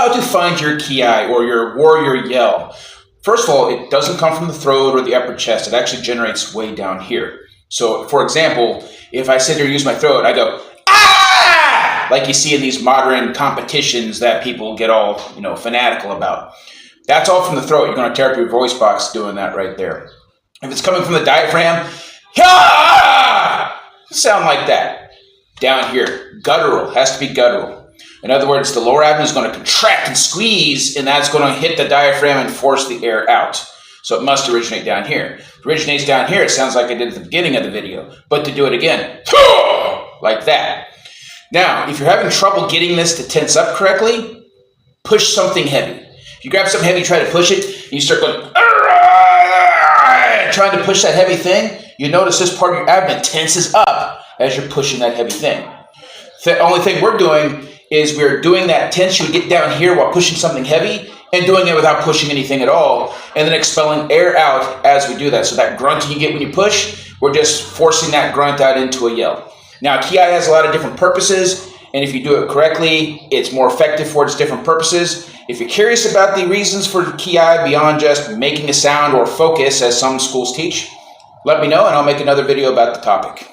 how to find your Kiai or your warrior yell. First of all, it doesn't come from the throat or the upper chest. It actually generates way down here. So, for example, if I sit here and use my throat, I go, ah! Like you see in these modern competitions that people get all, fanatical about. That's all from the throat. You're going to tear up your voice box doing that right there. If it's coming from the diaphragm, sound like that. Down here, guttural, has to be guttural. In other words, the lower abdomen is going to contract and squeeze, and that's going to hit the diaphragm and force the air out. So it must originate down here. If it originates down here, it sounds like I did at the beginning of the video. But to do it again, like that. Now, if you're having trouble getting this to tense up correctly, push something heavy. If you grab something heavy, try to push it, and you start going, trying to push that heavy thing, you notice this part of your abdomen tenses up as you're pushing that heavy thing. The only thing we're doing is we're doing that tension we get down here while pushing something heavy and doing it without pushing anything at all, and then expelling air out as we do that. So that grunt you get when you push, we're just forcing that grunt out into a yell. Now, Kiai has a lot of different purposes, and if you do it correctly, it's more effective for its different purposes. If you're curious about the reasons for Kiai beyond just making a sound or focus, as some schools teach, let me know, and I'll make another video about the topic.